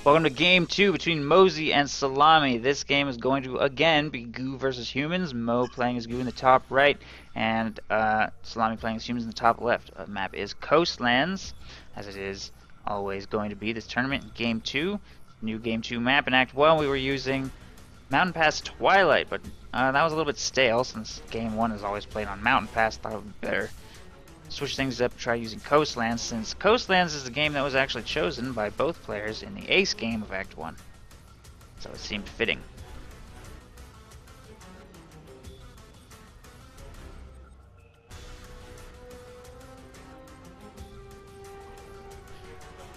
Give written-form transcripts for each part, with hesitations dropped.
Welcome to game 2 between Mozsi and Szalami. This game is going to again be Goo versus humans. Mo playing as Goo in the top right, and Szalami playing as humans in the top left. The map is Coastlands, as it is always going to be this tournament. Game 2, new game 2 map. In Act 1 we were using Mountain Pass Twilight, but that was a little bit stale since game 1 is always played on Mountain Pass. Thought it would be better. Switch things up, try using Coastlands, since Coastlands is the game that was actually chosen by both players in the ace game of Act 1. So it seemed fitting.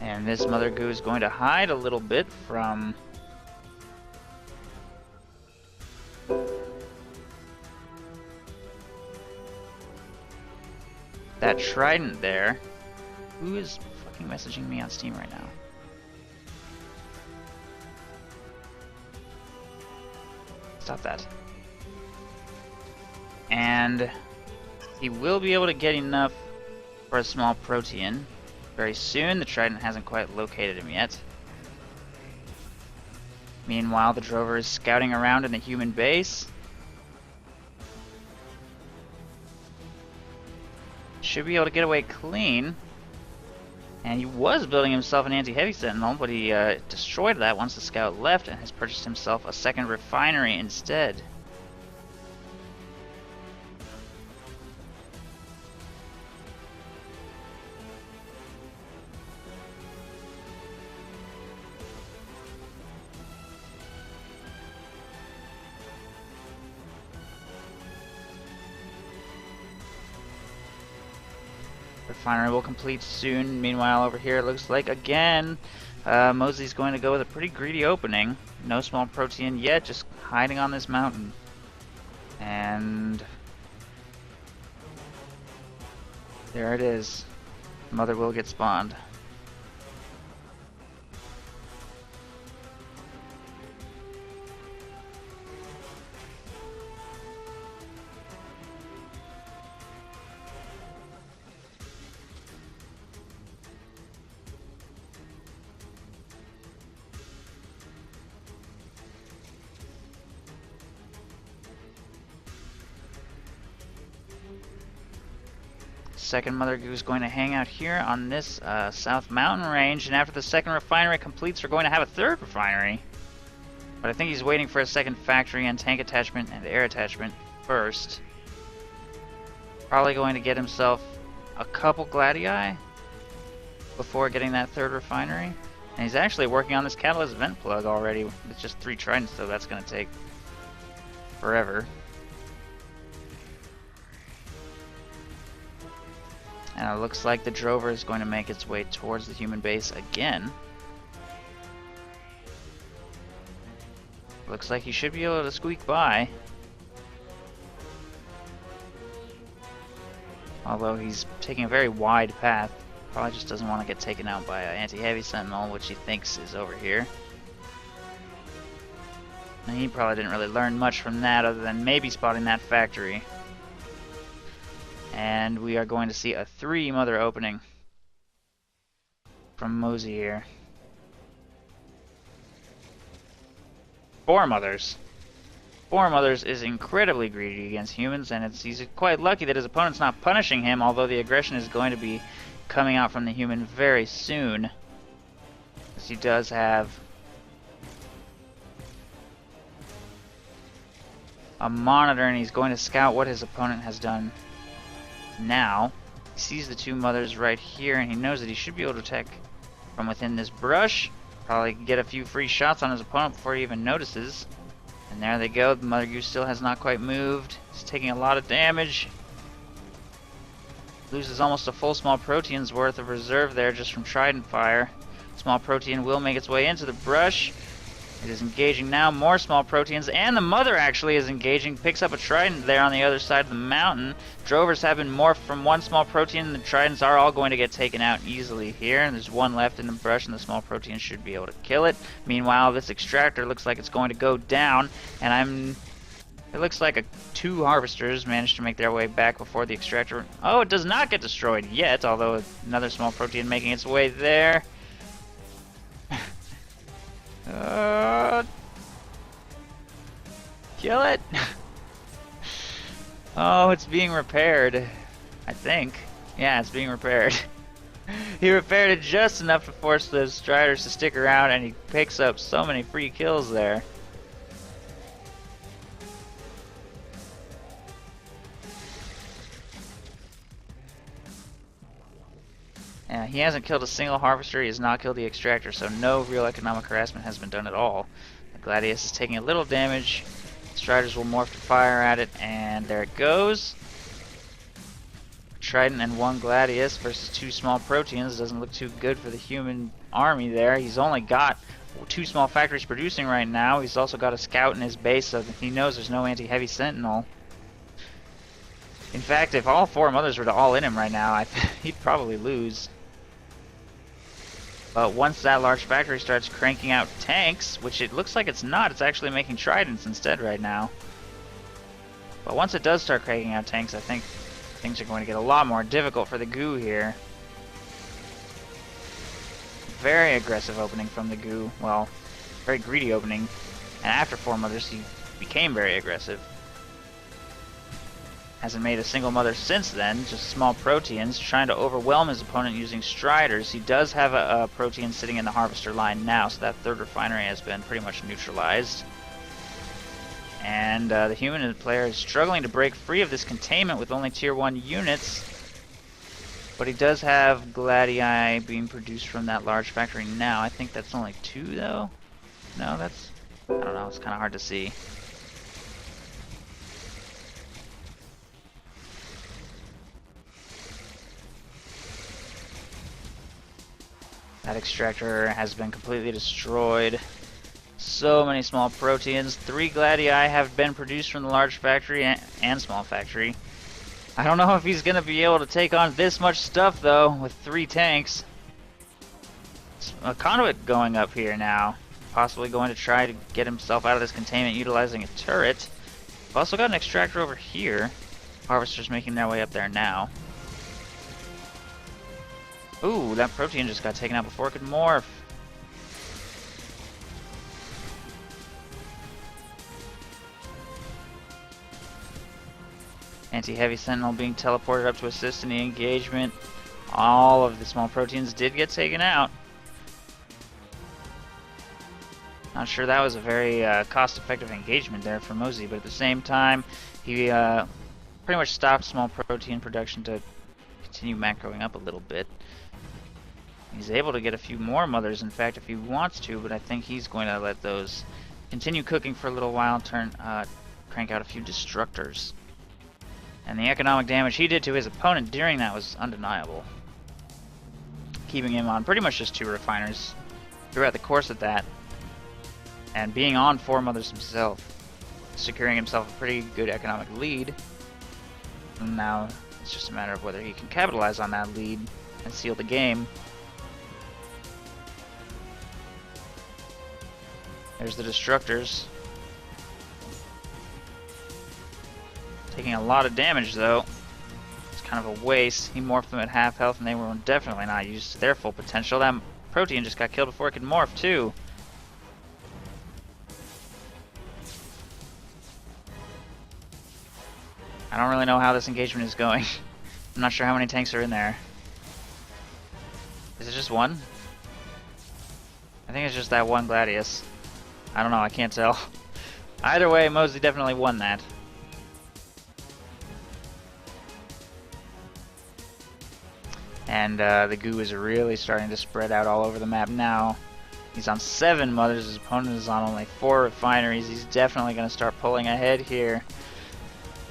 And this Mother Goo is going to hide a little bit from that trident there. Who is fucking messaging me on Steam right now? Stop that. And he will be able to get enough for a small protein very soon. The trident hasn't quite located him yet. Meanwhile, the drover is scouting around in the human base. Should be able to get away clean. And he was building himself an anti-heavy sentinel, but he destroyed that once the scout left and has purchased himself a second refinery instead. Refinery will complete soon. Meanwhile, over here it looks like again Mozsi's going to go with a pretty greedy opening. No small protein yet, just hiding on this mountain. And there it is. Mother will get spawned. Second Mother Goo is going to hang out here on this South Mountain range, and after the second refinery completes, we're going to have a third refinery. But I think he's waiting for a second factory and tank attachment and air attachment first. Probably going to get himself a couple Gladii before getting that third refinery. And he's actually working on this catalyst vent plug already with just 3 tridents, so that's going to take forever. And it looks like the drover is going to make its way towards the human base again. Looks like he should be able to squeak by. Although he's taking a very wide path. Probably just doesn't want to get taken out by an anti-heavy sentinel, which he thinks is over here. And he probably didn't really learn much from that other than maybe spotting that factory. And we are going to see a 3 mother opening from Mozsi here. 4 mothers. 4 mothers is incredibly greedy against humans, and he's quite lucky that his opponent's not punishing him, although the aggression is going to be coming out from the human very soon. Because he does have a monitor, and he's going to scout what his opponent has done. Now, he sees the 2 mothers right here, and he knows that he should be able to attack from within this brush. Probably get a few free shots on his opponent before he even notices. And there they go. The Mother Goo still has not quite moved. He's taking a lot of damage. Loses almost a full small protein's worth of reserve there just from trident fire. Small protein will make its way into the brush. It is engaging now, more small proteins, and the mother actually is engaging, picks up a trident there on the other side of the mountain. Drovers have been morphed from 1 small protein, and the tridents are all going to get taken out easily here, and there's 1 left in the brush, and the small protein should be able to kill it. Meanwhile, this extractor looks like it's going to go down, and it looks like 2 harvesters managed to make their way back before the extractor. Oh, it does not get destroyed yet, although another small protein making its way there. Kill it! Oh, it's being repaired. I think. Yeah, it's being repaired. He repaired it just enough to force the Striders to stick around, and he picks up so many free kills there. Yeah, he hasn't killed a single Harvester, he has not killed the Extractor, so no real economic harassment has been done at all. The Gladius is taking a little damage. Striders will morph to fire at it, and there it goes. Trident and one Gladius versus two small Proteans. Doesn't look too good for the human army there. He's only got two small factories producing right now. He's also got a scout in his base, so he knows there's no anti-heavy sentinel. In fact, if all four mothers were to all in him right now, he'd probably lose. But once that large factory starts cranking out tanks, which it looks like it's not, it's actually making tridents instead right now. But once it does start cranking out tanks, I think things are going to get a lot more difficult for the Goo here. Very aggressive opening from the Goo. Well, very greedy opening. And after four mothers, he became very aggressive. Hasn't made a single mother since then, just small Proteans, trying to overwhelm his opponent using Striders. He does have a Protean sitting in the Harvester line now, so that third refinery has been pretty much neutralized. And the human player is struggling to break free of this containment with only tier 1 units. But he does have Gladii being produced from that large factory now. I think that's only 2 though. No, that's... I don't know, it's kind of hard to see. That extractor has been completely destroyed. So many small Proteans. 3 Gladii have been produced from the large factory and small factory. I don't know if he's going to be able to take on this much stuff, though, with 3 tanks. A conduit going up here now. Possibly going to try to get himself out of this containment utilizing a turret. We've also got an extractor over here. Harvesters making their way up there now. Ooh, that Protean just got taken out before it could morph. Anti-heavy sentinel being teleported up to assist in the engagement. All of the small Proteans did get taken out. Not sure that was a very cost-effective engagement there for Mozsi, but at the same time, he pretty much stopped small Protean production to continue macroing up a little bit. He's able to get a few more mothers, in fact, if he wants to, but I think he's going to let those continue cooking for a little while and crank out a few destructors. And the economic damage he did to his opponent during that was undeniable. Keeping him on pretty much just 2 refiners throughout the course of that. And being on 4 mothers himself. Securing himself a pretty good economic lead. And now it's just a matter of whether he can capitalize on that lead and seal the game. There's the destructors. Taking a lot of damage though. It's kind of a waste. He morphed them at half health and they were definitely not used to their full potential. That Protean just got killed before it could morph too. I don't really know how this engagement is going. I'm not sure how many tanks are in there. Is it just one? I think it's just that one Gladius. I don't know, I can't tell. Either way, Mozsi definitely won that. And the Goo is really starting to spread out all over the map now. He's on 7 mothers, his opponent is on only 4 refineries. He's definitely going to start pulling ahead here.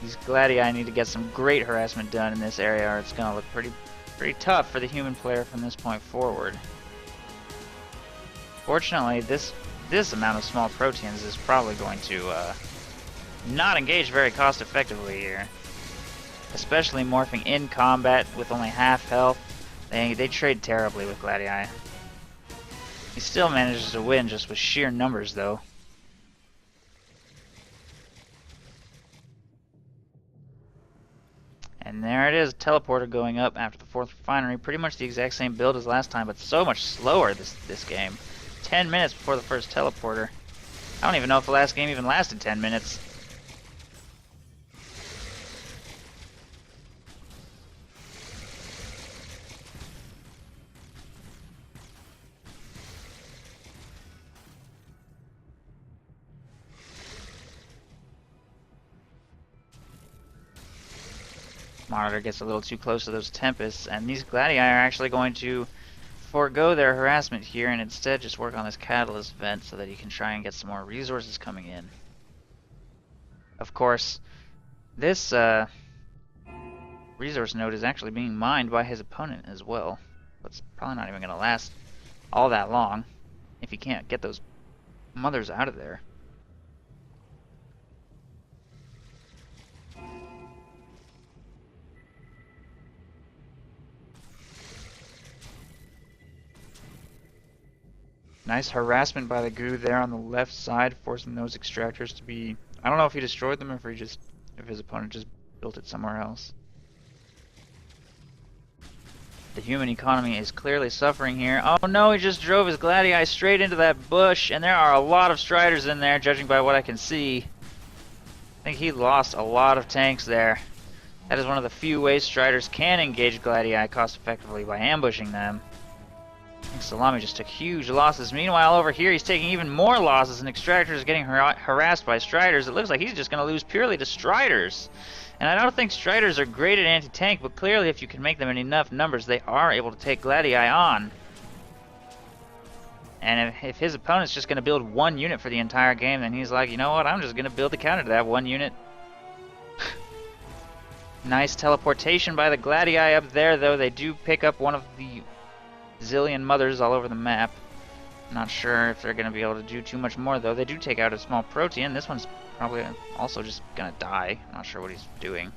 These Gladii need to get some great harassment done in this area, or it's going to look pretty tough for the human player from this point forward. Fortunately, this amount of small Proteans is probably going to not engage very cost effectively here. Especially morphing in combat with only half health. They trade terribly with Gladii. He still manages to win just with sheer numbers though. And there it is, teleporter going up after the 4th refinery. Pretty much the exact same build as last time, but so much slower this game. 10 minutes before the first teleporter. I don't even know if the last game even lasted 10 minutes. Monitor gets a little too close to those Tempests, and these Gladii are actually going to forego their harassment here and instead just work on this Catalyst vent so that he can try and get some more resources coming in. Of course, this resource node is actually being mined by his opponent as well. But it's probably not even going to last all that long if he can't get those mothers out of there. Nice harassment by the goo there on the left side, forcing those extractors to be... I don't know if he destroyed them or if his opponent just built it somewhere else. The human economy is clearly suffering here. Oh no, he just drove his Gladii straight into that bush, and there are a lot of Striders in there, judging by what I can see. I think he lost a lot of tanks there. That is one of the few ways Striders can engage Gladii cost effectively, by ambushing them. I think Szalami just took huge losses. Meanwhile, over here, he's taking even more losses, and Extractor is getting harassed by Striders. It looks like he's just going to lose purely to Striders. And I don't think Striders are great at anti-tank, but clearly if you can make them in enough numbers, they are able to take Gladii on. And if his opponent's just going to build one unit for the entire game, then he's like, you know what, I'm just going to build the counter to that one unit. Nice teleportation by the Gladii up there, though. They do pick up one of the zillion mothers all over the map. Not sure if they're going to be able to do too much more, though. They do take out a small Protean. This one's probably also just going to die. I'm not sure what he's doing.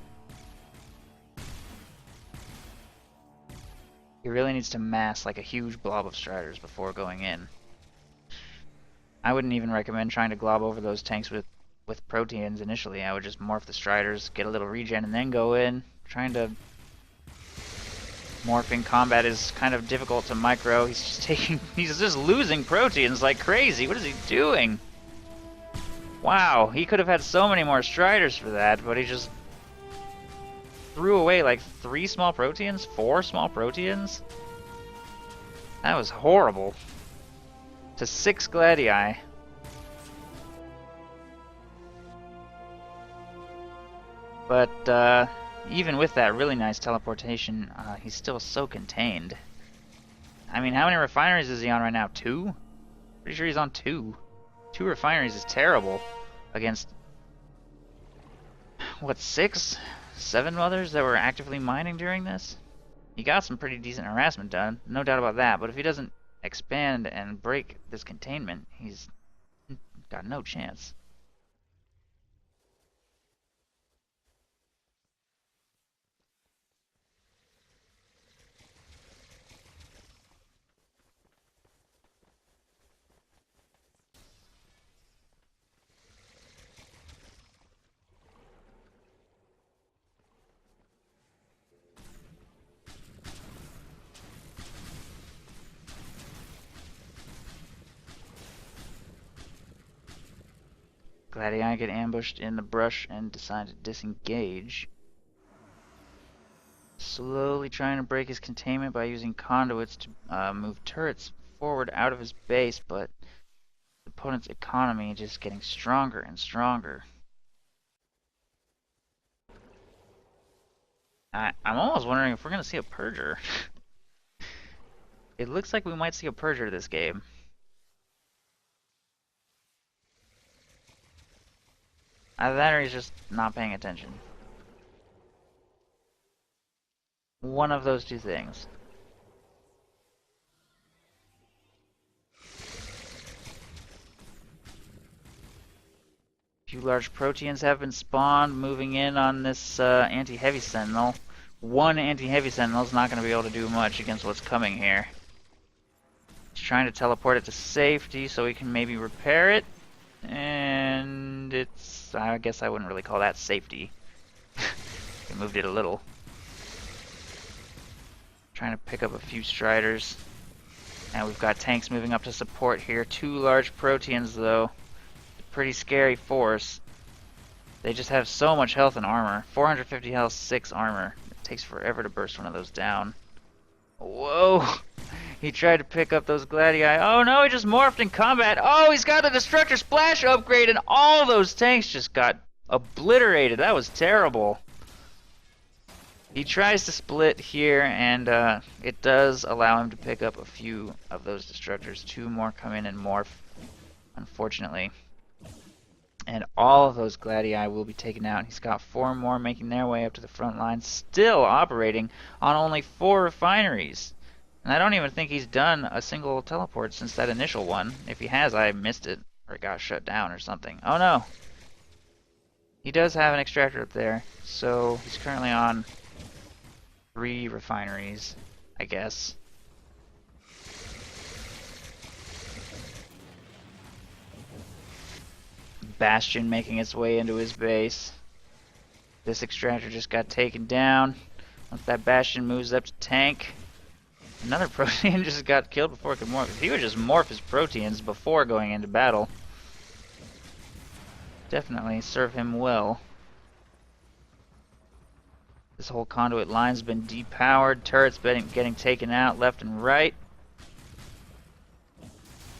He really needs to mass like a huge blob of Striders before going in. I wouldn't even recommend trying to glob over those tanks with Proteans initially. I would just morph the Striders, get a little regen, and then go in. Trying to morph in combat is kind of difficult to micro. He's just losing Proteans like crazy. What is he doing? Wow, he could have had so many more Striders for that, but he just threw away like 3 small Proteans? 4 small Proteans? That was horrible. To 6 Gladii. But, even with that really nice teleportation, he's still so contained. I mean, how many refineries is he on right now? 2? Pretty sure he's on 2. 2 refineries is terrible against, what, 6? 7 mothers that were actively mining during this? He got some pretty decent harassment done, no doubt about that, but if he doesn't expand and break this containment, he's got no chance. Gladii get ambushed in the brush and decide to disengage. Slowly trying to break his containment by using conduits to move turrets forward out of his base, but the opponent's economy just getting stronger and stronger. I'm almost wondering if we're going to see a Purger. It looks like we might see a Purger this game. Either that or he's just not paying attention. One of those two things. A few large Proteans have been spawned, moving in on this anti-heavy sentinel. One anti-heavy sentinel is not going to be able to do much against what's coming here. He's trying to teleport it to safety so he can maybe repair it. And it's... I guess I wouldn't really call that safety. He moved it a little. Trying to pick up a few Striders. And we've got tanks moving up to support here. 2 large Proteans, though. Pretty scary force. They just have so much health and armor. 450 health, 6 armor. It takes forever to burst one of those down. Whoa! He tried to pick up those Gladii. Oh no, he just morphed in combat. Oh, he's got the Destructor Splash upgrade, and all those tanks just got obliterated. That was terrible. He tries to split here, and it does allow him to pick up a few of those Destructors. 2 more come in and morph, unfortunately. And all of those Gladii will be taken out. He's got 4 more making their way up to the front line, still operating on only 4 refineries. And I don't even think he's done a single teleport since that initial one. If he has, I missed it, or it got shut down or something. Oh no! He does have an extractor up there, so he's currently on 3 refineries, I guess. Bastion making its way into his base. This extractor just got taken down. Once that Bastion moves up to tank, another Protean just got killed before it could morph. If he would just morph his Proteans before going into battle, definitely serve him well. This whole conduit line's been depowered. Turrets been getting taken out left and right.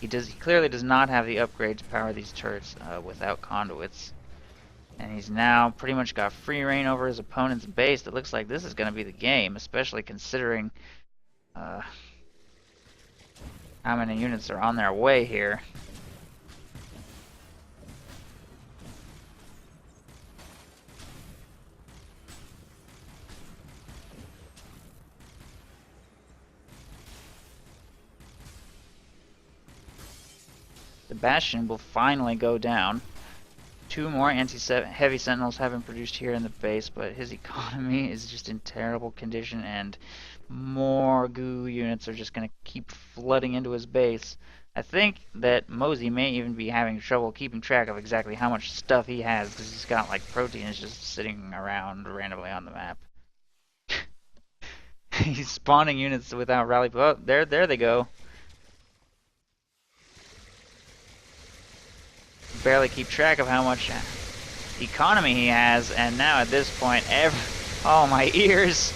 He clearly does not have the upgrade to power these turrets without conduits. And he's now pretty much got free reign over his opponent's base. It looks like this is going to be the game, especially considering how many units are on their way here. The Bastion will finally go down. 2 more anti-heavy sentinels have been produced here in the base, but his economy is just in terrible condition, and more goo units are just going to keep flooding into his base. I think that Mozsi may even be having trouble keeping track of exactly how much stuff he has, because he's got like Proteans just sitting around randomly on the map. He's spawning units without rally. Oh, there they go. Barely keep track of how much economy he has, and now at this point, oh, my ears!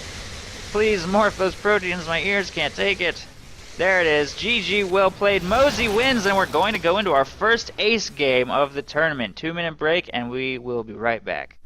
Please morph those Proteans, my ears can't take it. There it is. GG, well played. Mozsi wins, and we're going to go into our first ace game of the tournament. 2-minute break, and we will be right back.